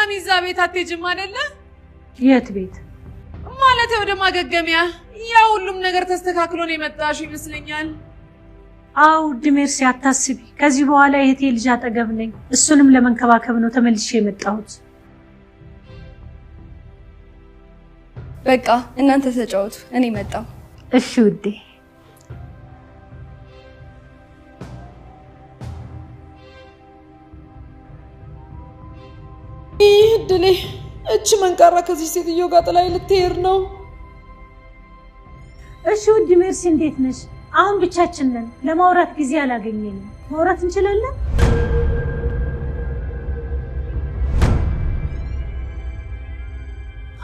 ድጋሚ እዛ ቤት አትሄጂም አይደለ? የት ቤት ማለት ወደ ማገገሚያ? ያ ሁሉም ነገር ተስተካክሎ ነው የመጣሽው ይመስለኛል። አው ድሜርሲ አታስቢ። ከዚህ በኋላ የእህቴ ልጅ አጠገብ ነኝ። እሱንም ለመንከባከብ ነው ተመልሼ የመጣሁት። በቃ እናንተ ተጫወቱ፣ እኔ መጣሁ። እሺ ውዴ። ይድኔ እቺ መንቃራ ከዚህ ሴትዮ ጋር ጥላይ ልትሄድ ነው። እሺ ውድ ሜርሲ እንዴት ነሽ? አሁን ብቻችን ነን። ለማውራት ጊዜ አላገኘንም። ማውራት እንችላለን?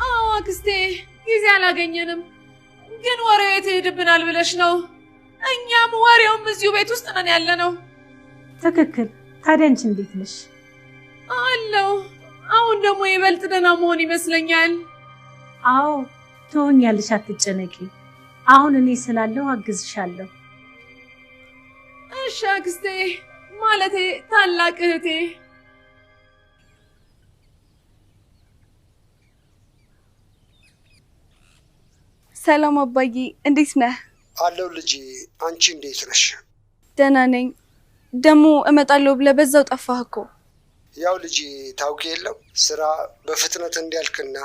አዎ አክስቴ፣ ጊዜ አላገኘንም። ግን ወሬው የት ሄድብናል ብለሽ ነው? እኛም ወሬውም እዚሁ ቤት ውስጥ ነን ያለነው። ትክክል። ታዲያ አንቺ እንዴት ነሽ? አለው። አሁን ደግሞ ይበልጥ ደህና መሆን ይመስለኛል። አዎ ትሆኛለሽ፣ አትጨነቂ። አሁን እኔ ስላለው አግዝሻለሁ። እሺ አክስቴ፣ ማለቴ ታላቅ እህቴ። ሰላም አባዬ፣ እንዴት ነህ? አለው ልጄ፣ አንቺ እንዴት ነሽ? ደህና ነኝ። ደግሞ እመጣለሁ ብለህ በዛው ጠፋህ እኮ። ያው ልጄ ታውቂ የለም ስራ በፍጥነት እንዲያልክና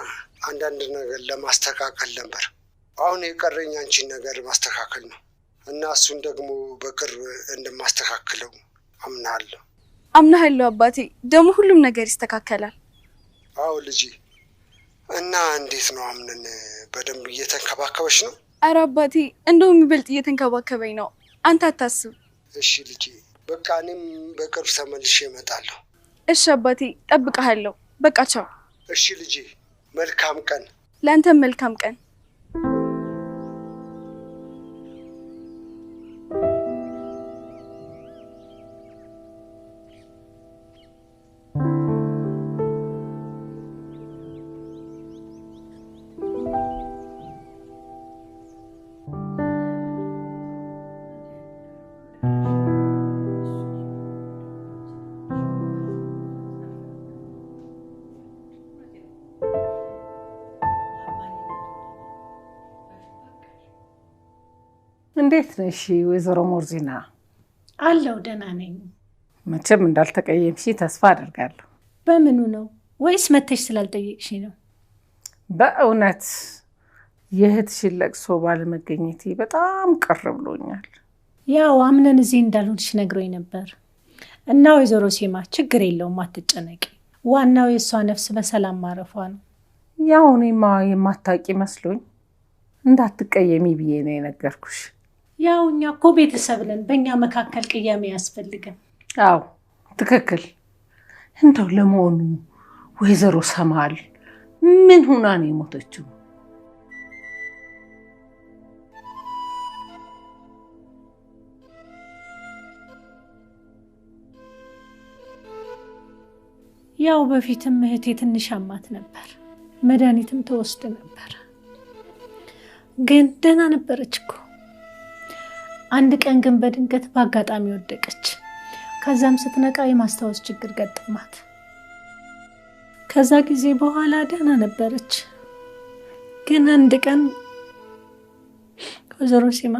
አንዳንድ ነገር ለማስተካከል ነበር። አሁን የቀረኝ አንቺን ነገር ማስተካከል ነው እና እሱን ደግሞ በቅርብ እንደማስተካክለው አምናለሁ። አምናለሁ አባቴ፣ ደግሞ ሁሉም ነገር ይስተካከላል። አዎ ልጄ። እና እንዴት ነው አምነን በደንብ እየተንከባከበሽ ነው? አረ አባቴ፣ እንደው የሚበልጥ እየተንከባከበኝ ነው። አንተ አታስብ። እሺ ልጄ፣ በቃ እኔም በቅርብ ተመልሼ እመጣለሁ። እሺ አባቴ፣ ጠብቀሃለሁ። በቃ ቻው። እሺ ልጄ፣ መልካም ቀን። ለአንተም መልካም ቀን። እንዴት ነሽ ወይዘሮ ሞርዚና? አለው ደህና ነኝ። መቼም እንዳልተቀየምሽ ተስፋ አደርጋለሁ። በምኑ ነው? ወይስ መተሽ ስላልጠየቅሽ ነው? በእውነት የእህትሽን ለቅሶ ባለመገኘቴ በጣም ቅር ብሎኛል። ያው አምነን እዚህ እንዳልሆንሽ ነግሮኝ ነበር እና ወይዘሮ ሴማ ችግር የለውም አትጨነቂ። ዋናው የእሷ ነፍስ በሰላም ማረፏ ነው። ያው እኔማ የማታውቂ መስሎኝ እንዳትቀየሚ ብዬ ነው የነገርኩሽ። ያው እኛ እኮ ቤተሰብ ነን፣ በእኛ መካከል ቅያሜ አያስፈልግም። አዎ ትክክል። እንደው ለመሆኑ ወይዘሮ ሰማል ምን ሆና ነው የሞተችው? ያው በፊትም እህቴ ትንሽ አማት ነበር፣ መድኃኒትም ተወስድ ነበር፣ ግን ደህና ነበረች እኮ። አንድ ቀን ግን በድንገት በአጋጣሚ ወደቀች። ከዛም ስትነቃ የማስታወስ ችግር ገጠማት። ከዛ ጊዜ በኋላ ደህና ነበረች። ግን አንድ ቀን ወይዘሮ ሲማ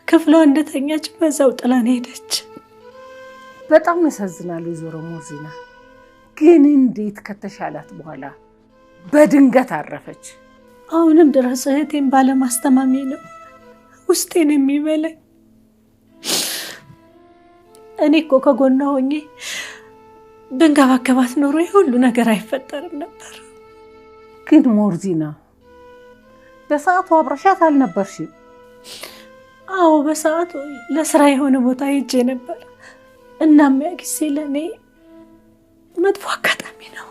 ክፍሏ እንደተኛች በዛው ጥላን ሄደች። በጣም ያሳዝናል ወይዘሮ ሞርዚና። ግን እንዴት ከተሻላት በኋላ በድንገት አረፈች? አሁንም ድረስ እህቴን ባለማስተማሜ ነው ውስጤን የሚበላኝ። እኔ እኮ ከጎኗ ሆኜ ብንከባከባት ኖሮ ሁሉ ነገር አይፈጠርም ነበር። ግን ሞርዚና በሰዓቱ አብረሻት አልነበርሽም? አዎ በሰዓቱ ለስራ የሆነ ቦታ ሄጄ ነበር። እናም ያ ጊዜ ለእኔ መጥፎ አጋጣሚ ነው።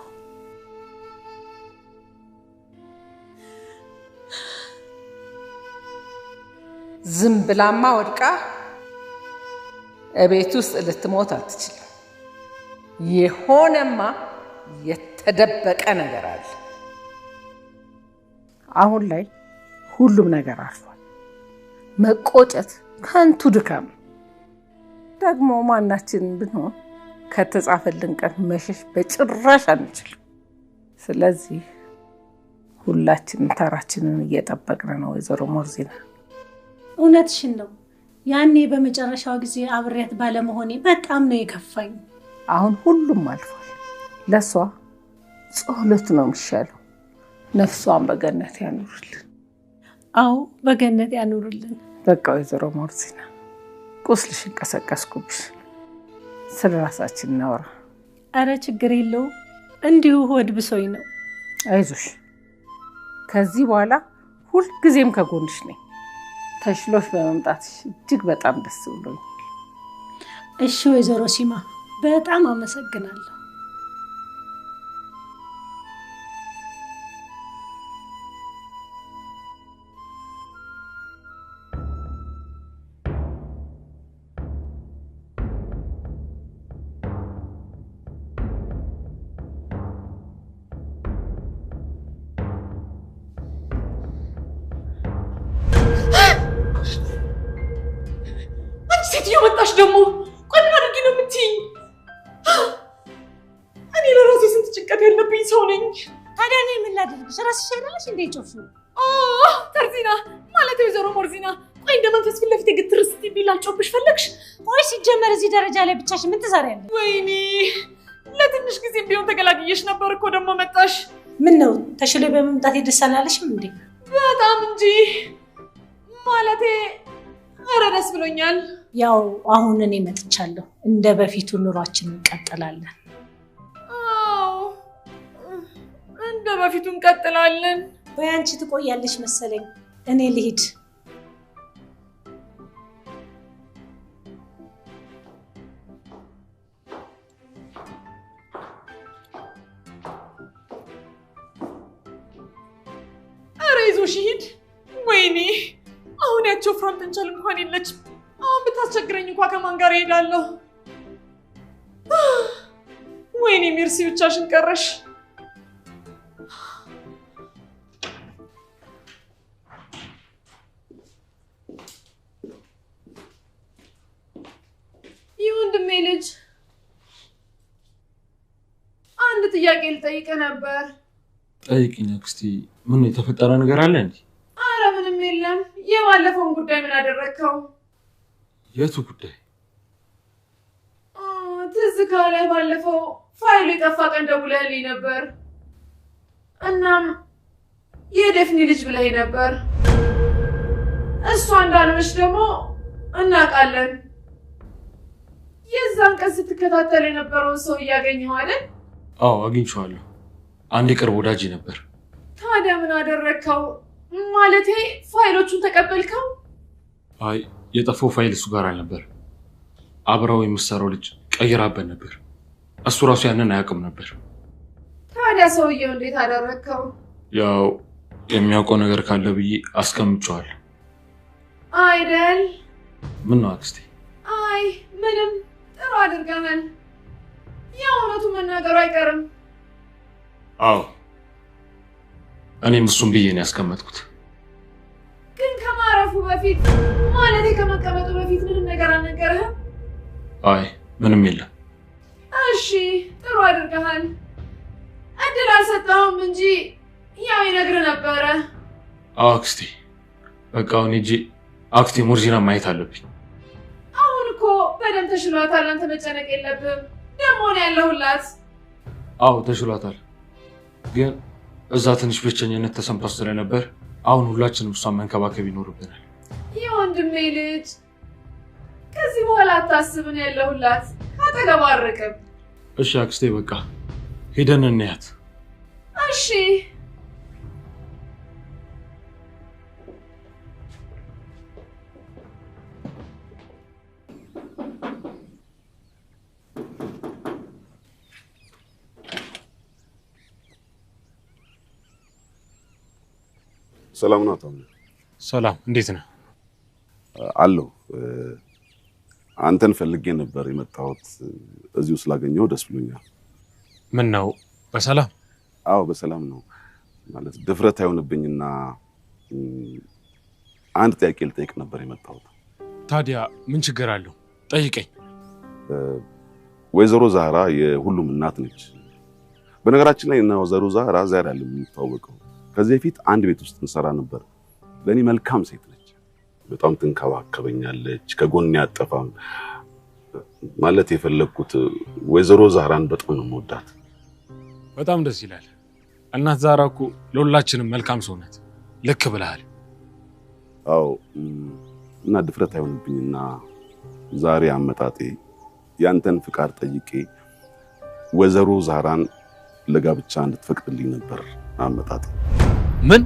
ዝም ብላማ ወድቃ እቤት ውስጥ ልትሞት አትችልም። የሆነማ የተደበቀ ነገር አለ። አሁን ላይ ሁሉም ነገር አልፏል። መቆጨት ከንቱ ድካም። ደግሞ ማናችን ብንሆን ከተጻፈልን ቀን መሸሽ በጭራሽ አንችልም። ስለዚህ ሁላችንም ተራችንን እየጠበቅን ነው ወይዘሮ ሞርዚና። እውነትሽን ነው። ያኔ በመጨረሻው ጊዜ አብሬያት ባለመሆኔ በጣም ነው የከፋኝ። አሁን ሁሉም አልፏል። ለሷ ጸሎት ነው የሚሻለው። ነፍሷን በገነት ያኑርልን። አዎ በገነት ያኑርልን። በቃ ወይዘሮ ሞርዚና ቁስልሽን ቀሰቀስኩብሽ። ስለ ራሳችን እናወራ። አረ ችግር የለውም፣ እንዲሁ ሆድ ብሶኝ ነው። አይዞሽ፣ ከዚህ በኋላ ሁልጊዜም ከጎንሽ ነኝ። ተሽሎሽ በመምጣትሽ እጅግ በጣም ደስ ብሎኛል። እሺ ወይዘሮ ሲማ በጣም አመሰግናለሁ። ሴትዮ መጣሽ ደግሞ። ቆይ ምን አድርጊ ነው የምትይኝ? እኔ ለራሴ ስንት ጭንቀት ያለብኝ ሰው ነኝ። ታዲያ እኔ ምን ላድርግሽ? ራስሽ አይደለሽ እንዴ ጮፍሽው? ተርዚና ማለት ወይዘሮ ሞርዚና፣ ቆይ እንደ መንፈስ ፊት ለፊት ግትር ስትይ ላልጮብሽ ፈለግሽ? ቆይ ሲጀመር እዚህ ደረጃ ላይ ብቻሽ ምን ትሰሪያለሽ? ወይኔ ለትንሽ ጊዜ ቢሆን ተገላግየሽ ነበር እኮ ደግሞ መጣሽ። ምን ነው ተሽሎ በመምጣት ደስ አላለሽም እንዴ? በጣም እንጂ ማለቴ ኧረ ደስ ብሎኛል። ያው አሁን እኔ መጥቻለሁ። እንደ በፊቱ ኑሯችን እንቀጥላለን። አዎ እንደ በፊቱ እንቀጥላለን። ወይ አንቺ ትቆያለሽ መሰለኝ። እኔ ልሂድ። ኧረ ይዞሽ ሂድ። ወይኔ አሁን ያቸው ፍራን ተንቻል እንኳን የለችም። አሁን ብታስቸግረኝ እንኳን ከማን ጋር እሄዳለሁ? ወይኔ ሚርሲ ብቻሽን ቀረሽ። የወንድሜ ልጅ አንድ ጥያቄ ልጠይቅህ ነበር። ጠይቂኝ አክስቴ። ምን የተፈጠረ ነገር አለ እንዴ? አረ ምንም የለም። የባለፈውን ጉዳይ ምን አደረግከው? የቱ ጉዳይ? ትዝ ካለ ባለፈው ፋይሉ የጠፋ ቀን ደውለህልኝ ነበር። እናም የደፍኒ ልጅ ብለህ ነበር። እሷ እንዳልሆነች ደግሞ እናውቃለን። የዛን ቀን ስትከታተል የነበረውን ሰው እያገኘኸው አይደል? አዎ አግኝቼዋለሁ። አንድ የቅርብ ወዳጅ ነበር። ታዲያ ምን አደረግከው? ማለቴ ፋይሎቹን ተቀበልከው? አይ የጠፋው ፋይል እሱ ጋር አልነበር። አብረው የምትሰራው ልጅ ቀይራበት ነበር። እሱ ራሱ ያንን አያውቅም ነበር። ታዲያ ሰውየው እንዴት አደረግከው? ያው የሚያውቀው ነገር ካለ ብዬ አስቀምጬዋለሁ። አይደል? ምን ነው አክስቴ? አይ ምንም፣ ጥሩ አድርገናል። ያው እውነቱ መናገሩ አይቀርም። አዎ እኔም እሱን ብዬ ነው ያስቀመጥኩት። ግን ከማረፉ በፊት ማለቴ ከመቀመጡ በፊት ምንም ነገር አልነገረህም? አይ ምንም የለም። እሺ ጥሩ አድርገሃል። እድል አልሰጠኸውም እንጂ ያው ይነግርህ ነበረ። አዎ አክስቴ፣ በቃ አሁን ሂጂ አክስቴ ሞርዚና ማየት አለብኝ። አሁን እኮ በደንብ ተሽሏታል። አንተ መጨነቅ የለብህም። ደግሞ ነው ያለሁላት። አዎ ተሽሏታል፣ ግን እዛ ትንሽ ብቸኝነት ተሰምቷት ስለነበር አሁን ሁላችንም እሷን መንከባከብ ይኖርብናል። የወንድሜ ልጅ ከዚህ በኋላ አታስብን፣ ያለሁላት አጠገቧ አርቅም። እሺ አክስቴ፣ በቃ ሄደን እንያት። እሺ ሰላም ነው አቶ። ሰላም፣ እንዴት ነህ? አለሁ። አንተን ፈልጌ ነበር የመጣሁት። እዚሁ ስላገኘሁ ደስ ብሎኛል። ምን ነው በሰላም? አዎ በሰላም ነው። ማለት ድፍረት አይሆንብኝና አንድ ጥያቄ ልጠይቅ ነበር የመጣሁት። ታዲያ ምን ችግር አለው? ጠይቀኝ። ወይዘሮ ዛህራ የሁሉም እናት ነች። በነገራችን ላይ እና ወይዘሮ ዛህራ ዛሬ አይደለም የምንተዋወቀው። ከዚህ በፊት አንድ ቤት ውስጥ እንሰራ ነበር። ለኔ መልካም ሴት ነች። በጣም ትንከባከበኛለች፣ ከጎን ያጠፋም ማለት የፈለኩት ወይዘሮ ዛህራን በጣም ነው የምወዳት። በጣም ደስ ይላል። እናት ዛህራ እኮ ለሁላችንም መልካም ሰው ናት። ልክ ብለሃል። አዎ እና ድፍረት አይሆንብኝና ዛሬ አመጣጤ ያንተን ፍቃድ ጠይቄ ወይዘሮ ዛህራን ለጋብቻ እንድትፈቅድልኝ ነበር አመጣጤ። ምን?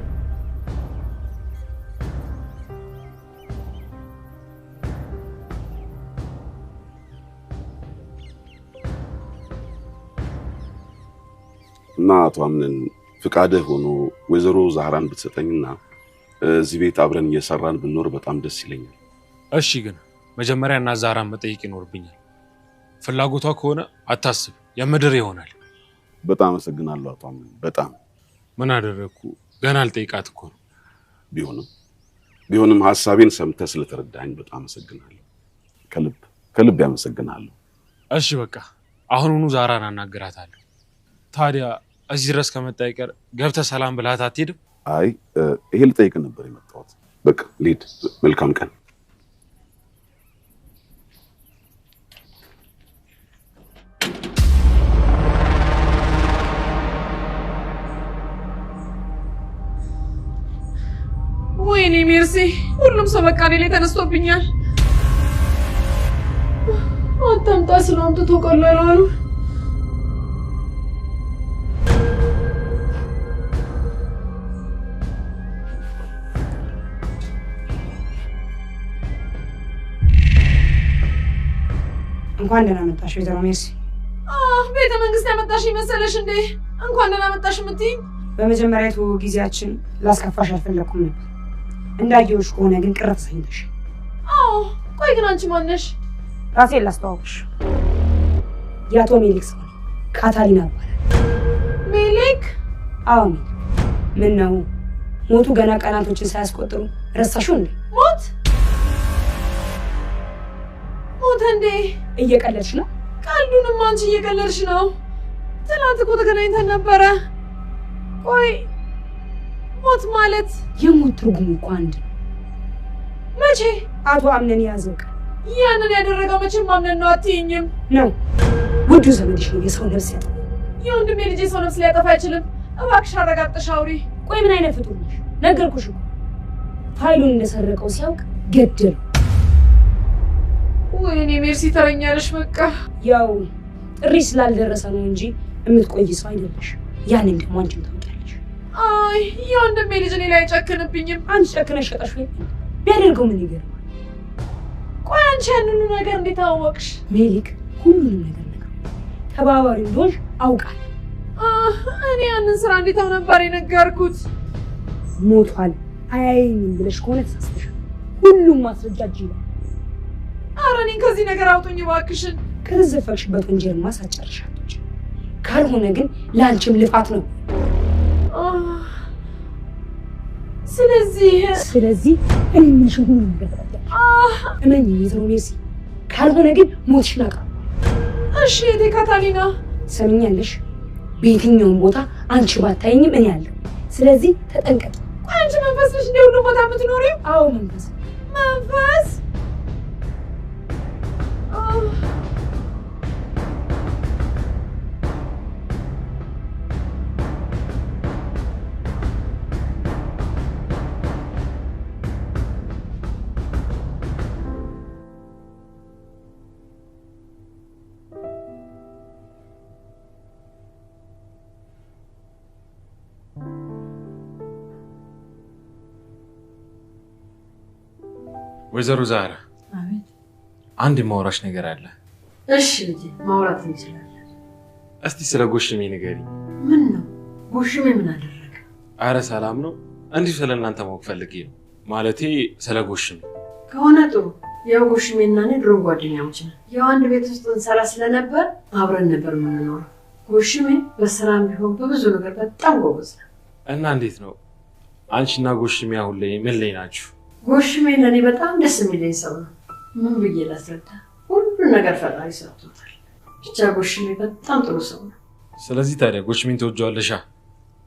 እና አቶ አምነን ፍቃድህ ሆኖ ወይዘሮ ዛህራን ብትሰጠኝና እዚህ ቤት አብረን እየሰራን ብንኖር በጣም ደስ ይለኛል። እሺ፣ ግን መጀመሪያ እናት ዛህራን መጠየቅ ይኖርብኛል። ፍላጎቷ ከሆነ አታስብ፣ የምድር ይሆናል። በጣም አመሰግናለሁ አቶ አምነን። በጣም ምን አደረኩ? ገና አልጠይቃት እኮ ነው። ቢሆንም ሐሳቤን ሰምተህ ስለተረዳኝ በጣም አመሰግናለሁ። ከልብ ያመሰግናለሁ። እሺ በቃ አሁኑኑ ዛህራን አናግራታለሁ። ታዲያ እዚህ ድረስ ከመጣ ይቀር ገብተህ ሰላም ብለሃት አትሄድም? አይ ይሄ ልጠይቅ ነበር የመጣሁት። በቃ ልሂድ። መልካም ቀን። ወይኔ ሜርሲ፣ ሁሉም ሰው በቃ እኔ ላይ ተነስቶብኛል። አታምጣ ስለው አምጥቶ ቀላል አሉ። እንኳን ደህና መጣሽ ወይዘሮ ሜርሲ። ቤተ መንግስት ያመጣሽ መሰለሽ እንዴ? እንኳን ደህና መጣሽ የምትይኝ? በመጀመሪያቱ ጊዜያችን ላስከፋሽ አልፈለኩም ነበር። እንዳየሁሽ ከሆነ ግን ቅር ተሰኝተሽ። ቆይ ግን አንቺ ማን ነሽ? ራሴን ላስተዋውቅሽ። የአቶ ሜሊክ ሰው ነኝ። ካታሊና እባላለሁ። ሜሊክ? አዎ ሜሊክ። ምን ነው ሞቱ ገና ቀናቶችን ሳያስቆጥሩ ረሳሽው እንዴ? ሞት እንዴ? እየቀለድሽ ነው? ቀልዱንም አንቺ እየቀለድሽ ነው። ትናንት እኮ ተገናኝተን ነበረ። ቆይ ሞት ማለት? የሞት ትርጉሙ እኮ አንድ ነው። መቼ? አቶ አምነን የያዘው ቀን። ያንን ያደረገው መቼም ማምነን ነው አትይኝም? ነው ውዱ ዘመድሽ ነው የሰው ነፍስ ያጠፋ። የወንድሜ ልጅ የሰው ነፍስ ሊያጠፋ አይችልም። እባክሽ አረጋግጠሽ አውሪ። ቆይ ምን አይነት ፍጡር ነሽ? ነገርኩሽ እኮ ፋይሉን እንደሰረቀው ሲያውቅ ገደለው። ወይኔ ሜርሲ ተረኛለሽ። በቃ ያው ጥሪ ስላልደረሰ ነው እንጂ የምትቆይ ሰው አይደለሽ። ያንን ደግሞ አንቺም ታውቂያለሽ። አይ የወንድሜ ልጅ እኔ ላይ አይጨክንብኝም። አንቺ ጨክነሽ ሸጠሽ ወይ ቢያደርገው ምን ይገርማል? ቆይ አንቺ ያንኑ ነገር እንዴት አወቅሽ? ሜሊክ ሁሉንም ነገር ተባባሪ እንደሆንሽ አውቃለሁ። እኔ ያንን ስራ እንዴት ነበር የነገርኩት? ሞቷል አያየኝም ብለሽ ከሆነ ተሳስተሻል። ሁሉም ማስረጃ እጅ ይላል። ኧረ እኔን ከዚህ ነገር አውጡኝ እባክሽን። ከተዘፈቅሽበት ወንጀል ማሳጨርሻለች። ካልሆነ ግን ለአንቺም ልፋት ነው። ስለዚህ እኔ ምንሽን ሁሉ ነገር እመኝ ወይዘሮ ሜርሲ፣ ካልሆነ ግን ሞትሽን አውቃለሁ። እሺ እቴ ካታሊና ሰምኛለሽ? በየትኛውም ቦታ አንቺ ባታየኝም እኔ አለሁ። ስለዚህ ተጠንቀቂ። ቆይ አንቺ መንፈስ ነሽ እንደ ሁሉም ቦታ የምትኖሪው? አዎ መንፈስ። ወይዘሮ ዛህራ፣ አቤት። አንድ የማወራሽ ነገር አለ። እሺ ልጄ፣ ማውራት እንችላለን። እስቲ ስለ ጎሽሜ ንገሪኝ። ምን ነው ጎሽሜ ምን አደረገ? አረ ሰላም ነው። እንዲሁ ስለ እናንተ ማወቅ ፈልጌ ነው። ማለቴ ስለ ጎሽሜ ከሆነ ጥሩ። ያው ጎሽሜና እኔ ድሮ ጓደኛሞች ነን። ያው አንድ ቤት ውስጥ እንሰራ ስለነበር አብረን ነበር የምንኖረው። ጎሽሜ በስራም ቢሆን በብዙ ነገር በጣም ጎበዝ ነው። እና እንዴት ነው አንቺና ጎሽሜ አሁን ላይ ምን ላይ ናችሁ? ጎሽሜ ለእኔ በጣም ደስ የሚለኝ ሰው ነው። ምን ብዬ ላስረዳ? ሁሉን ነገር ፈጣሪ ሰጥቶታል። ብቻ ጎሽሜ በጣም ጥሩ ሰው ነው። ስለዚህ ታዲያ ጎሽሜን ተወጇለሻ?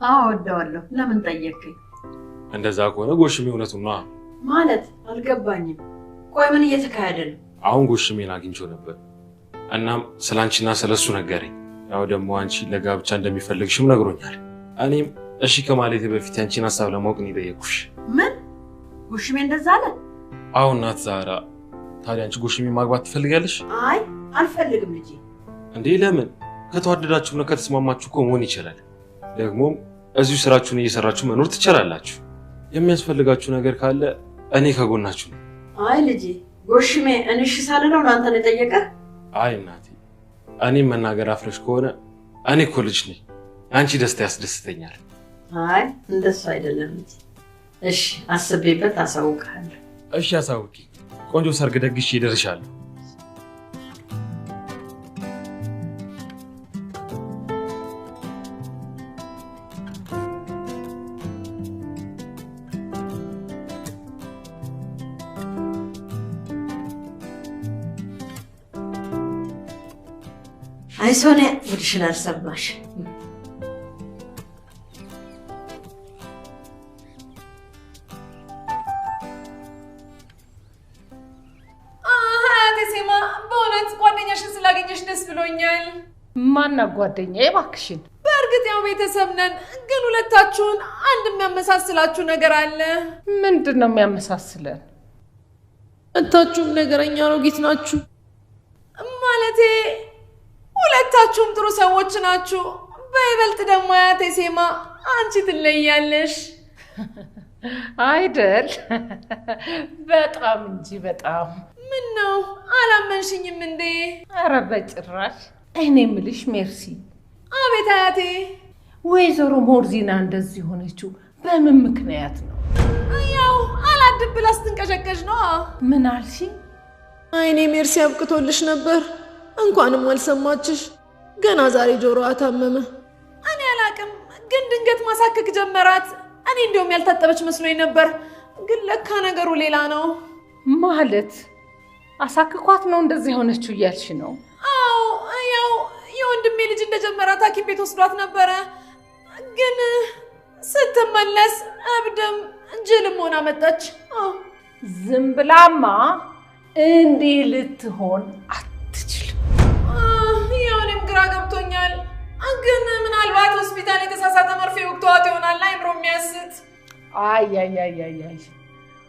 አዎ ወደዋለሁ። ለምን ጠየቅኝ? እንደዛ ከሆነ ጎሽሜ እውነቱን ነው ማለት አልገባኝም። ቆይ ምን እየተካሄደ ነው? አሁን ጎሽሜን አግኝቼው ነበር። እናም ስላንቺና ስለሱ ነገረኝ። ያው ደግሞ አንቺ ለጋብቻ እንደሚፈልግሽም ነግሮኛል። እኔም እሺ ከማለቴ በፊት አንቺን ሐሳብ ለማወቅ ነው የጠየኩሽ። ምን? ጎሽሜ እንደዛ አለ? አዎ እናት ዛራ፣ ታዲያ አንቺ ጎሽሜ ማግባት ትፈልጋለሽ? አይ አልፈልግም ልጄ። እንዴ ለምን? ከተዋደዳችሁና ከተስማማችሁ እኮ መሆን ይችላል። ደግሞም እዚሁ ስራችሁን እየሰራችሁ መኖር ትችላላችሁ። የሚያስፈልጋችሁ ነገር ካለ እኔ ከጎናችሁ ነኝ። አይ ልጄ፣ ጎሽሜ እንሽ ሳልለው ለአንተ ነው የጠየቀ? አይ እናቴ፣ እኔም መናገር አፍረሽ ከሆነ እኔ እኮ ልጅ ነኝ። አንቺ ደስታ ያስደስተኛል። አይ እንደሱ አይደለም ልጄ። እሺ አስቤበት አሳውቅሃለሁ። እሺ አሳውቂ። ቆንጆ ሰርግ ደግሼ እደርሻለሁ። አይ ሶኒያ ጉድሽን አልሰማሽ። ቴሴማ በእውነት ጓደኛሽን ስላገኘሽ ደስ ብሎኛል። ማና ጓደኛዬ? እባክሽን። በእርግጥ ያው ቤተሰብ ነን፣ ግን ሁለታችሁን አንድ የሚያመሳስላችሁ ነገር አለ። ምንድን ነው የሚያመሳስለን? ሁለታችሁም ነገረኛ አሮጊት ናችሁ። ማለቴ ሁለታችሁም ጥሩ ሰዎች ናችሁ። በይበልጥ ደግሞ ቴሴማ አንቺ ትለያለሽ አይደል? በጣም እንጂ በጣም። ምን ነው አላመንሽኝም እንዴ? ኧረ በጭራሽ። እኔ የምልሽ ሜርሲ። አቤት አያቴ። ወይዘሮ ሞርዚና እንደዚህ ሆነችው በምን ምክንያት ነው? ያው አላድብ ብላ ስትንቀሸቀሽ ነው። ምን አልሽ? አይኔ ሜርሲ አብቅቶልሽ ነበር። እንኳንም አልሰማችሽ። ገና ዛሬ ጆሮዋ ታመመ። እኔ አላቅም፣ ግን ድንገት ማሳከክ ጀመራት። እኔ እንደውም ያልታጠበች መስሎኝ ነበር፣ ግን ለካ ነገሩ ሌላ ነው። ማለት አሳክኳት ነው እንደዚህ ሆነችው እያልሽ ነው? አዎ፣ ያው የወንድሜ ልጅ እንደጀመራት ሐኪም ቤት ወስዷት ነበረ፣ ግን ስትመለስ እብድም ጅልም ሆና መጣች። ዝም ብላማ እንዲህ ልትሆን አትችልም። ያው እኔም ግራ ገብቶኛል፣ ግን ምናልባት ሆስፒታል የተሳሳተ መርፌ ወቅቷት ይሆናል። አይምሮ የሚያስት። አይ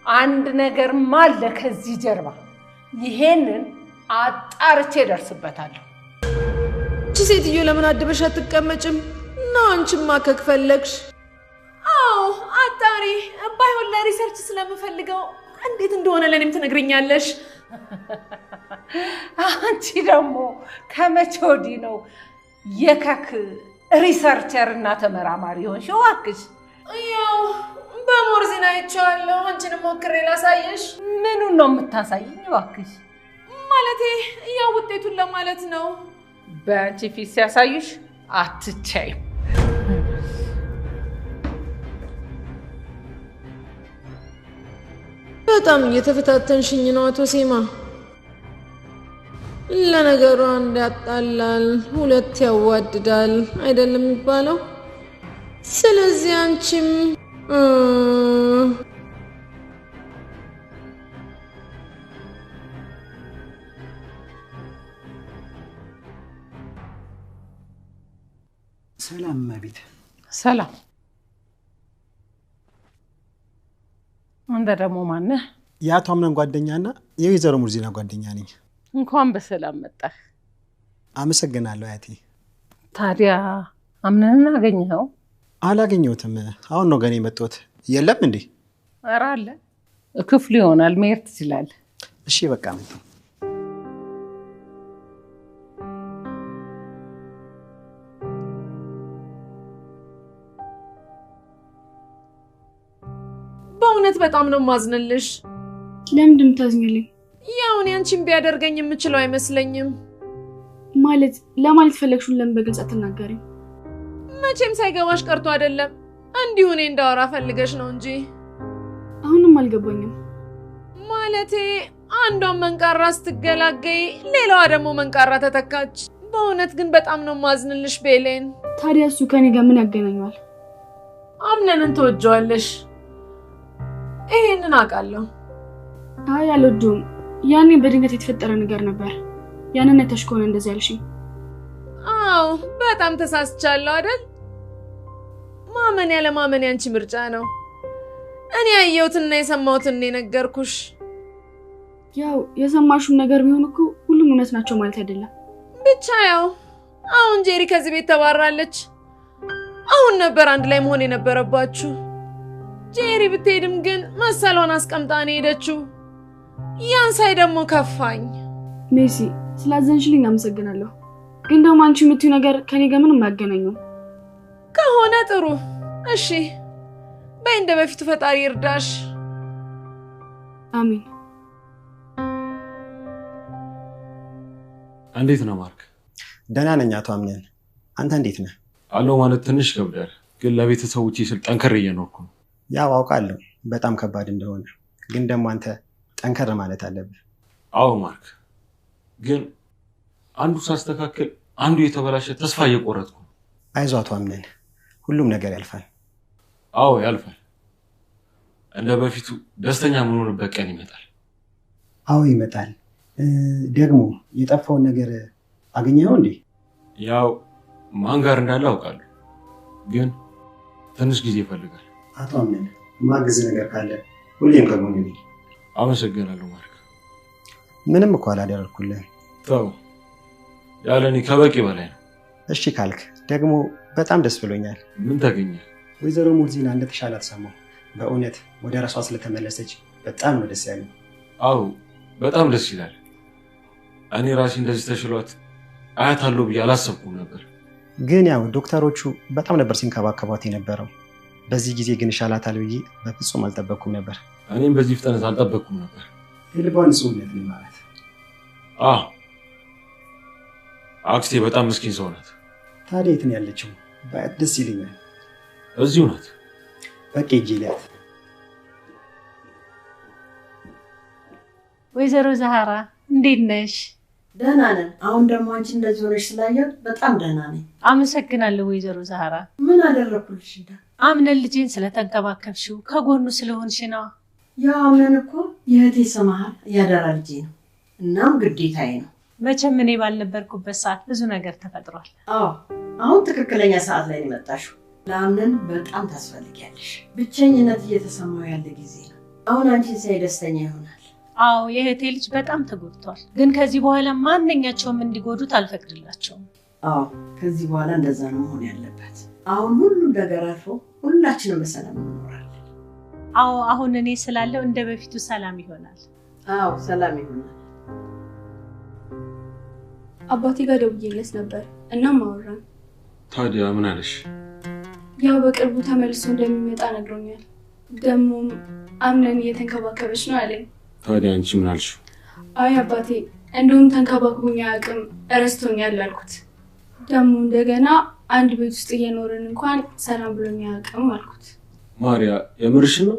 አንድ ነገርማ አለ ከዚህ ጀርባ። ይሄንን አጣርቼ ደርስበታለሁ። እቺ ሴትዮ ለምን አድበሽ አትቀመጭም? ነው አንቺማ ከፈለግሽ። አዎ አጣሪ። ባይሆን ለሪሰርች ስለምፈልገው እንዴት እንደሆነ ለኔም ትነግሪኛለሽ። አንቺ ደግሞ ከመቼ ወዲህ ነው የከክ ሪሰርቸር እና ተመራማሪ ሆንሽ? እባክሽ። ያው በሞርዚና አይቼዋለሁ። አንቺንም ሞክሬ ላሳየሽ። ምኑን ነው የምታሳይኝ? እባክሽ። ማለቴ ያው ውጤቱን ለማለት ነው። በአንቺ ፊት ሲያሳዩሽ አትቻይም። በጣም እየተፈታተንሽኝ ነው አቶ ሴማ። ለነገሩ አንድ ያጣላል፣ ሁለት ያዋድዳል አይደለም የሚባለው? ስለዚህ አንቺም ሰላም መቤት። ሰላም። አንተ ደግሞ ማነህ? የአቶ አምነን ጓደኛና የወይዘሮ ሙርዚና ጓደኛ ነኝ። እንኳን በሰላም መጣህ። አመሰግናለሁ አያቴ። ታዲያ አምነንን አገኘኸው? አላገኘሁትም። አሁን ነው ገና የመጣሁት። የለም እንዴ? ኧረ አለ። ክፍሉ ይሆናል፣ መሄድ ትችላለህ። እሺ በቃ መጣሁ። በእውነት በጣም ነው ማዝንልሽ። ለምንድን የምታዝኝልኝ? ያው እኔ አንቺን ቢያደርገኝ የምችለው አይመስለኝም። ማለት ለማለት ፈለግሽውን ለምን በግልጽ አትናገሪም? መቼም ሳይገባሽ ቀርቶ አይደለም፣ እንዲሁ እኔ እንዳወራ ፈልገሽ ነው እንጂ። አሁንም አልገባኝም። ማለቴ አንዷን መንቃራ ስትገላገይ ሌላዋ ደግሞ መንቃራ ተተካች። በእውነት ግን በጣም ነው ማዝንልሽ ቤሌን። ታዲያ እሱ ከኔ ጋር ምን ያገናኛል? አምነንን ትወጂዋለሽ። ይሄንን አውቃለሁ። አይ አልወደውም። ያኔ በድንገት የተፈጠረ ነገር ነበር። ያንን ነተሽ ከሆነ እንደዚህ ያልሽኝ? አዎ በጣም ተሳስቻለሁ አይደል? ማመን ያለ ማመን ያንቺ ምርጫ ነው። እኔ ያየሁትና የሰማሁትን ነገርኩሽ። ያው የሰማሽው ነገር ቢሆን እኮ ሁሉም እውነት ናቸው ማለት አይደለም። ብቻ ያው አሁን ጄሪ ከዚህ ቤት ተባራለች። አሁን ነበር አንድ ላይ መሆን የነበረባችሁ። ጄሪ ብትሄድም ግን መሰሏን አስቀምጣ ነው ሄደችው። ያን ሳይ ደግሞ ከፋኝ። ሜሲ ስላዘንሽልኝ አመሰግናለሁ። ግን ደግሞ አንቺ የምትዩ ነገር ከኔ ጋር ምንም አያገናኘውም። ከሆነ ጥሩ እሺ። በይ እንደ በፊቱ ፈጣሪ ይርዳሽ። አሜን። እንዴት ነው ማርክ? ደህና ነኝ አቶ አምነን። አንተ እንዴት ነህ? አለው ማለት ትንሽ ከብዳል፣ ግን ለቤተሰቦቼ ስል ጠንከር እየኖርኩ ነው። ያው አውቃለሁ በጣም ከባድ እንደሆነ፣ ግን ደግሞ አንተ ጠንከር ማለት አለብህ። አዎ ማርክ፣ ግን አንዱ ሳስተካክል አንዱ የተበላሸ ተስፋ እየቆረጥኩ ነው። አይዞህ አቶ አምነን፣ ሁሉም ነገር ያልፋል። አዎ ያልፋል። እንደ በፊቱ ደስተኛ የምንሆንበት ቀን ይመጣል። አዎ ይመጣል። ደግሞ የጠፋውን ነገር አገኘኸው እንዴ? ያው ማን ጋር እንዳለ አውቃለሁ፣ ግን ትንሽ ጊዜ ይፈልጋል። አቶ አምነን ማግዝ ነገር ካለ ሁሌም ከጎኔ ነኝ። አመሰግናለሁ ማርክ። ምንም እኮ አላደረኩልህም። ተው፣ ያለኔ ከበቂ በላይ ነው። እሺ ካልክ ደግሞ በጣም ደስ ብሎኛል። ምን ተገኘ? ወይዘሮ ሙርዚና እንደተሻላት ሰማሁ። በእውነት ወደ ራሷ ስለተመለሰች በጣም ነው ደስ ያለኝ። አዎ በጣም ደስ ይላል። እኔ ራሴ እንደዚህ ተሽሏት አያታለሁ ብዬ አላሰብኩም ነበር። ግን ያው ዶክተሮቹ በጣም ነበር ሲንከባከቧት የነበረው። በዚህ ጊዜ ግን ይሻላታል ብዬ በፍጹም አልጠበቅኩም ነበር። እኔም በዚህ ፍጥነት አልጠበቅኩም ነበር። የልቧን ንጹህነት ነው ማለት። አክስቴ በጣም ምስኪን ሰው ናት። ታዲያ የት ነው ያለችው? ባያት ደስ ይለኛል። እዚሁ ናት። በቃ ሂጅ ልያት። ወይዘሮ ዛህራ እንዴት ነሽ? ደህና ነን። አሁን ደግሞ አንቺ እንደዚህ ሆነሽ ስላየሁ በጣም ደህና ነኝ። አመሰግናለሁ ወይዘሮ ዛህራ። ምን አደረኩልሽ? አምነን ልጄን ስለተንከባከብሽው ከጎኑ ስለሆንሽ ነው። ያው አምነን እኮ የእህቴ ሰማሃል ያደራ ልጄ ነው። እናም ግዴታዬ ነው። መቼም እኔ ባልነበርኩበት ሰዓት ብዙ ነገር ተፈጥሯል። አዎ አሁን ትክክለኛ ሰዓት ላይ መጣሽው። ለአምነን በጣም ታስፈልጊያለሽ። ብቸኝነት እየተሰማው ያለ ጊዜ ነው። አሁን አንቺን ሳይ ደስተኛ ይሆናል። አዎ የእህቴ ልጅ በጣም ተጎድቷል፣ ግን ከዚህ በኋላ ማንኛቸውም እንዲጎዱት አልፈቅድላቸውም። አዎ ከዚህ በኋላ እንደዛ ነው መሆን ያለበት። አሁን ሁሉም ነገር አልፎ ሁላችንም በሰላም እንኖራለን። አዎ አሁን እኔ ስላለው እንደ በፊቱ ሰላም ይሆናል። አዎ ሰላም ይሆናል። አባቴ ጋር ደውዬለት ነበር እናም አወራን። ታዲያ ምን አለሽ? ያው በቅርቡ ተመልሶ እንደሚመጣ ነግሮኛል። ደግሞም አምነን እየተንከባከበች ነው አለኝ። ታዲያ አንቺ ምን አልሽው? አይ አባቴ እንደውም ተንከባክቦኝ አያውቅም እረስቶኛል አልኩት። ደግሞ እንደገና አንድ ቤት ውስጥ እየኖርን እንኳን ሰላም ብሎኝ አያውቅም አልኩት። ማርያ የምርሽ ነው?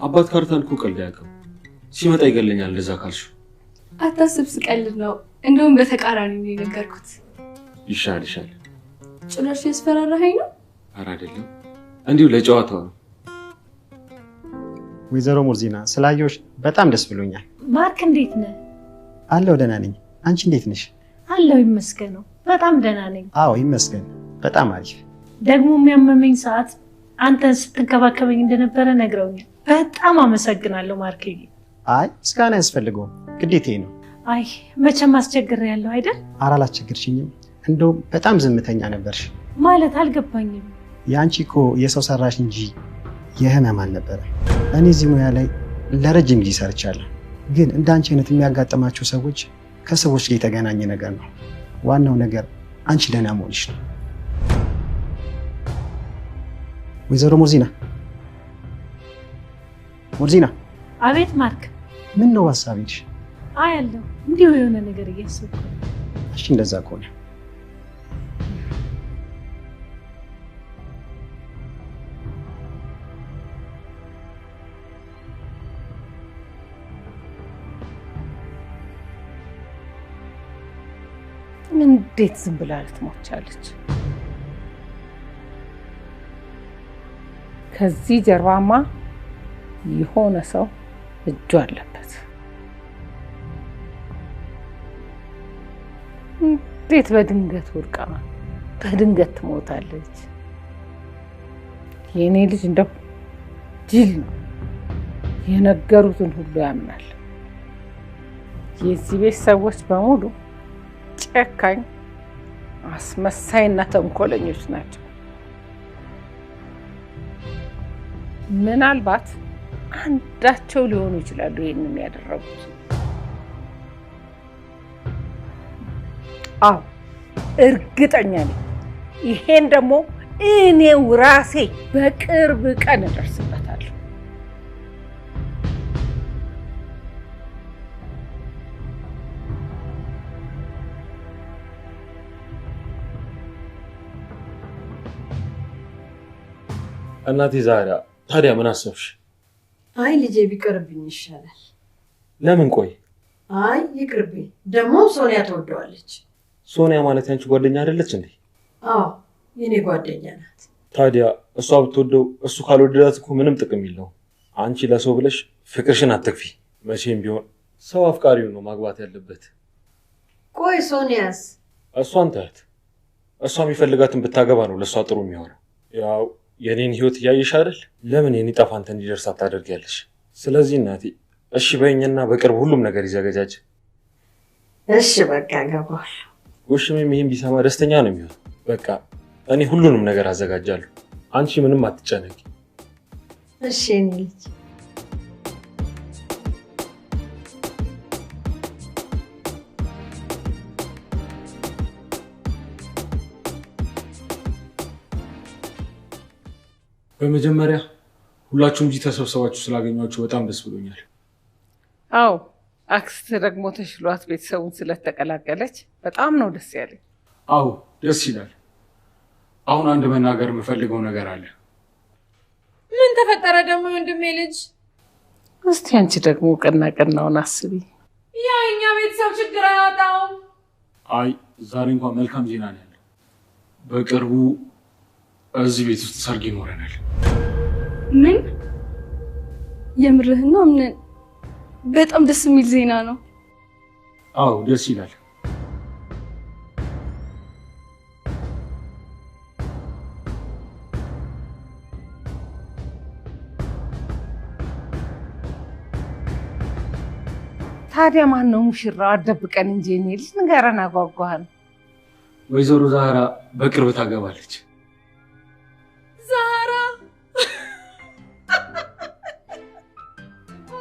አባት ካርታን እኮ ቀልድ አያውቅም። ሲመጣ ይገለኛል እንደዛ ካልሽው። አታስብ፣ ስቀልድ ነው። እንደውም በተቃራኒ ነው የነገርኩት። ይሻልሻል። ጭራሽ ያስፈራራኸኝ ነው? ኧረ አይደለም፣ እንዲሁ ለጨዋታው ነው። ወይዘሮ ሙርዚና ስላየሁሽ በጣም ደስ ብሎኛል። ማርክ እንዴት ነህ? አለሁ ደህና ነኝ። አንቺ እንዴት ነሽ? አለሁ ይመስገነው፣ በጣም ደህና ነኝ። አዎ ይመስገን፣ በጣም አሪፍ። ደግሞ የሚያመመኝ ሰዓት አንተን ስትንከባከበኝ እንደነበረ ነግረውኛል። በጣም አመሰግናለሁ ማርክዬ። አይ ምስጋና አያስፈልገውም፣ ግዴታዬ ነው። አይ መቼም አስቸግሬያለሁ አይደል? ኧረ አላስቸግርሽኝም። እንደውም በጣም ዝምተኛ ነበርሽ። ማለት አልገባኝም። የአንቺ እኮ የሰው ሰራሽ እንጂ የህመም አልነበረ። እኔ እዚህ ሙያ ላይ ለረጅም ጊዜ ሰርቻለሁ፣ ግን እንዳንቺ አይነት የሚያጋጥማቸው ሰዎች ከሰዎች ጋር የተገናኘ ነገር ነው። ዋናው ነገር አንቺ ደህና መሆንሽ ነው። ወይዘሮ ሙርዚና። ሙርዚና። አቤት ማርክ። ምን ነው ሀሳብሽ? አይ አለሁ እንዲሁ የሆነ ነገር እያሰብኩ። እሺ እንደዛ ከሆነ እንዴት ዝም ብላ ልትሞቻለች? ከዚህ ጀርባማ የሆነ ሰው እጁ አለበት። እንዴት በድንገት ወድቃ በድንገት ትሞታለች? የኔ ልጅ እንደው ጅል ነው። የነገሩትን ሁሉ ያምናል። የዚህ ቤት ሰዎች በሙሉ ጨካኝ፣ አስመሳይና ተንኮለኞች ናቸው። ምናልባት አንዳቸው ሊሆኑ ይችላሉ ይህንን ያደረጉት። አዎ እርግጠኛ ነኝ። ይሄን ደግሞ እኔው ራሴ በቅርብ ቀን እደርስበታለሁ። እናቴ ዛሬ ታዲያ ምን አሰብሽ? አይ ልጄ ቢቀርብኝ ይሻላል። ለምን? ቆይ አይ ይቅርብኝ። ደግሞ ሶኒያ ትወደዋለች። ሶኒያ ማለት ያንቺ ጓደኛ አይደለች እንዴ? አዎ የኔ ጓደኛ ናት። ታዲያ እሷ ብትወደው እሱ ካልወደዳት እኮ ምንም ጥቅም የለውም። አንቺ ለሰው ብለሽ ፍቅርሽን አትክፊ። መቼም ቢሆን ሰው አፍቃሪው ነው ማግባት ያለበት። ቆይ ሶኒያስ? እሷን ተያት። እሷ የሚፈልጋትን ብታገባ ነው ለእሷ ጥሩ የሚሆነው። ያው የኔን ህይወት እያየሽ አይደል? ለምን የኔ ጣፋንተ እንዲደርስ አታደርጊያለሽ? ስለዚህ እናቴ እሺ በይኝና በቅርብ ሁሉም ነገር ይዘገጃጅ። እሺ በቃ ገባል። ውሽሜም ይሄን ቢሰማ ደስተኛ ነው የሚሆን። በቃ እኔ ሁሉንም ነገር አዘጋጃለሁ። አንቺ ምንም አትጨነቂ። እሺ እኔ ልጅ በመጀመሪያ ሁላችሁም እዚህ ተሰብስባችሁ ስላገኛችሁ በጣም ደስ ብሎኛል። አዎ አክስት ደግሞ ተሽሏት ቤተሰቡን ስለተቀላቀለች በጣም ነው ደስ ያለኝ። አዎ ደስ ይላል። አሁን አንድ መናገር የምፈልገው ነገር አለ። ምን ተፈጠረ ደግሞ ወንድሜ ልጅ? እስቲ አንቺ ደግሞ ቀና ቀናውን አስቢ። ያ እኛ ቤተሰብ ችግር አያጣውም። አይ ዛሬ እንኳን መልካም ዜና ነው ያለው። በቅርቡ እዚህ ቤት ውስጥ ሰርግ ይኖረናል። ምን? የምርህን ነው? ምን? በጣም ደስ የሚል ዜና ነው። አዎ ደስ ይላል። ታዲያ ማን ነው ሙሽራው? አደብቀን እንጂ እኔ ልጅ ንገረን፣ አጓጓህን። ወይዘሮ ዛህራ በቅርብ ታገባለች። ዛህራ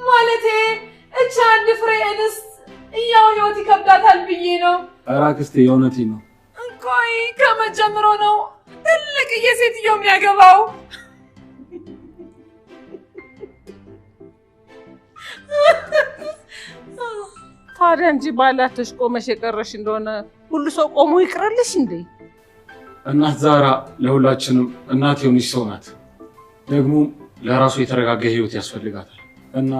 ማለቴ እቺ አንድ ፍሬ እንስት ያው ህይወት ይከብዳታል ብዬ ነው። ኧረ አክስቴ የእውነቴን ነው። ቆይ ከመጀመሩ ነው ትልቅ የሴትዮ የሚያገባው? ታዲያ እንጂ ባላተሽ ቆመሽ የቀረሽ እንደሆነ ሁሉ ሰው ቆሞ ይቅርልሽ እንዴ? እናት ዛህራ ለሁላችንም እናት የሆነች ሰው ናት። ደግሞ ለራሱ የተረጋጋ ህይወት ያስፈልጋታል እና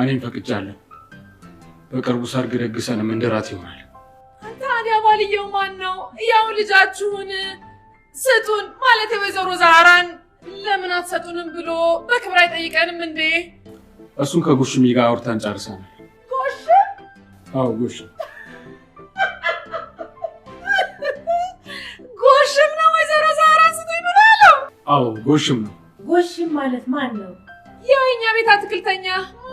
እኔም ፈቅጃለሁ። በቅርቡ ሰርግ ደግሰን ምንድራት ይሆናል። ታዲያ ባልየው ማን ነው? ያው ልጃችሁን ስጡን ማለት የወይዘሮ ዛህራን ለምን አትሰጡንም ብሎ በክብር አይጠይቀንም እንዴ? እሱን ከጉሽሚ ጋር አውርተን ጨርሰናል። ጎሽ? አዎ ጎሽ። ጎሽም ነው ወይዘሮ ዛህራን ስጡኝ ብላለሁ? አዎ ጎሽም ነው። ጎሽም ማለት ማን ነው? ያው የኛ ቤት አትክልተኛ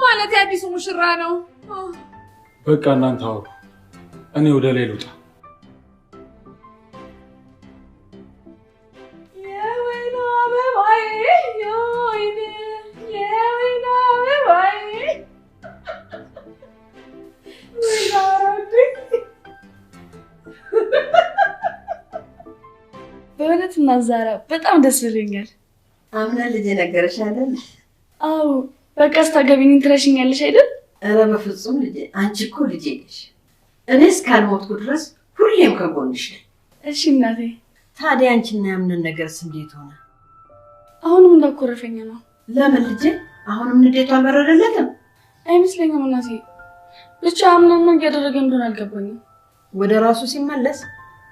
ማለት የአዲሱ ሙሽራ ነው። በቃ እናንተ አውሩ፣ እኔ ወደ ላይ ልውጣ። የወይን አበባዬ የወይን አበባዬ በእውነት እናት ዛህራ በጣም ደስ ብሎኛል። አምና ልጄ ነገረሽ አይደል? አዎ በቃ ስታገቢኝ ትረሽኛለሽ አይደል? ኧረ በፍጹም ልጄ፣ አንቺ እኮ ልጄ ነሽ። እኔ እስካልሞትኩ ድረስ ሁሌም ከጎንሽ ነኝ። እሺ እናቴ። ታዲያ አንቺና ያምንን ነገርስ እንዴት ሆነ? አሁንም እንዳኮረፈኝ ነው። ለምን ልጄ? አሁንም ንዴቱ አልበረደለትም? አይመስለኝም እናቴ። ብቻ አምናን ምን እያደረገ እንደሆነ አልገባኝም። ወደ ራሱ ሲመለስ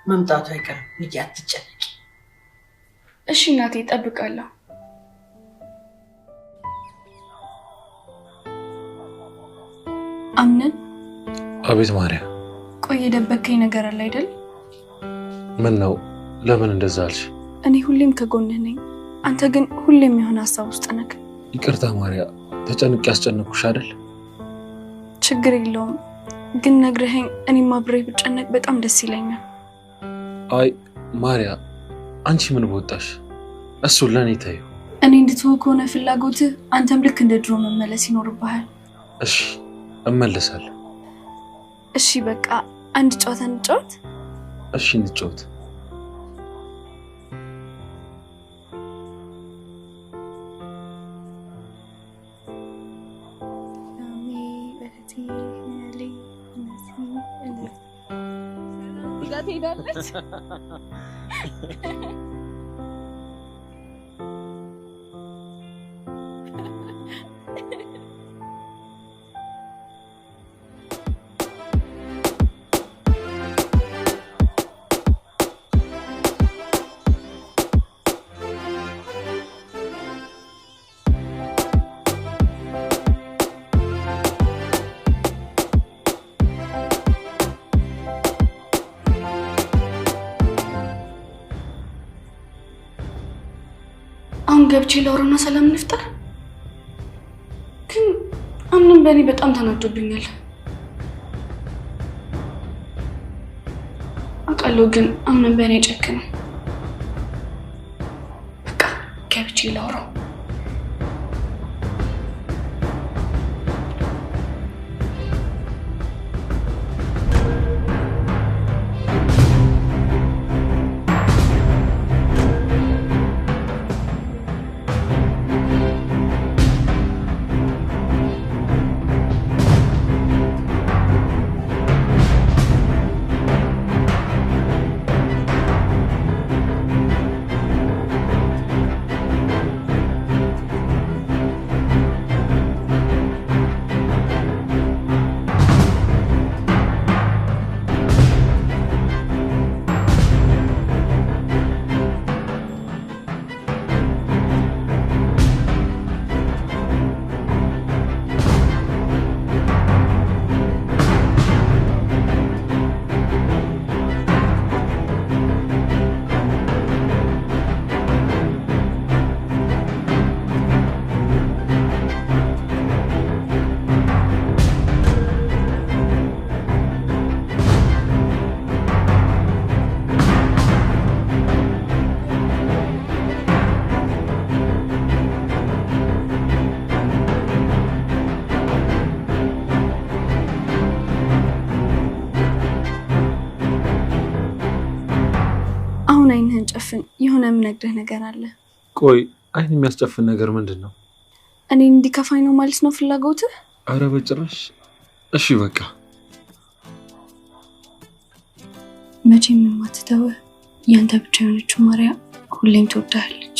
መምጣቱ አይቀርም ልጄ፣ አትጨነቂ። እሺ እናቴ፣ እጠብቃለሁ። አምነን አቤት ማርያ። ቆይ የደበከኝ ነገር አለ አይደል? ምን ነው? ለምን እንደዛ አልሽ? እኔ ሁሌም ከጎንህ ነኝ። አንተ ግን ሁሌም የሆነ ሀሳብ ውስጥ ነህ። ይቅርታ ማርያ፣ ተጨንቄ ያስጨነቅኩሽ አይደል? ችግር የለውም። ግን ነግረኸኝ እኔም አብሬ ብጨነቅ በጣም ደስ ይለኛል። አይ ማርያ፣ አንቺ ምን በወጣሽ? እሱ ለኔ ታዩ። እኔ እንድትወው ከሆነ ፍላጎትህ አንተም ልክ እንደ ድሮ መመለስ ይኖርብሃል። እሺ እመለሳለሁ። እሺ በቃ አንድ ጨዋታ እንጫወት። እሺ እንጫወት። ትሄዳለች። ገብቼ ላውራና ሰላም እንፍጠር። ግን አምነን በእኔ በጣም ተናዶብኛል። አውቃለሁ ግን አምነን በእኔ አይጨክንም። በቃ ገብቼ ላውራው። ጨፍን የሆነ የምነግርህ ነገር አለ። ቆይ አይን የሚያስጨፍን ነገር ምንድነው? እኔ እንዲከፋኝ ነው ማለት ነው ፍላጎትህ? አረ በጭራሽ። እሺ በቃ መቼም የማትተው ያንተ ብቻ የሆነችው ማርያ ሁሌም ትወዳለች።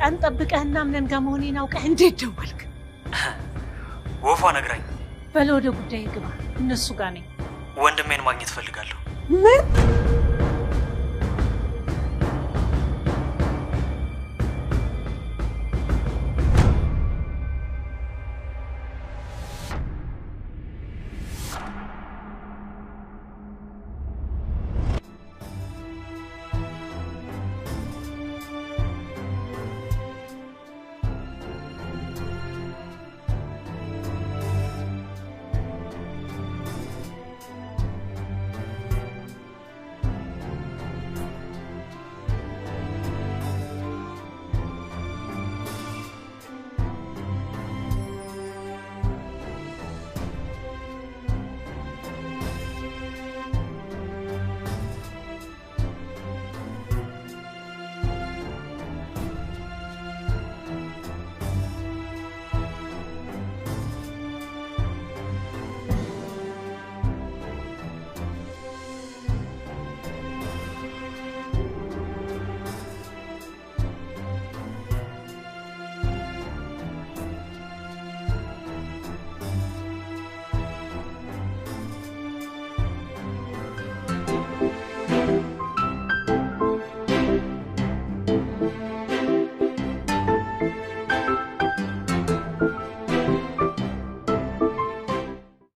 ቀን ጠብቀህና ምንን ጋር መሆኔን አውቀህ እንዴት ደወልክ? ወፏ ነግራኝ። በል ወደ ጉዳይ ግባ። እነሱ ጋር ነኝ። ወንድሜን ማግኘት ፈልጋለሁ። ምን?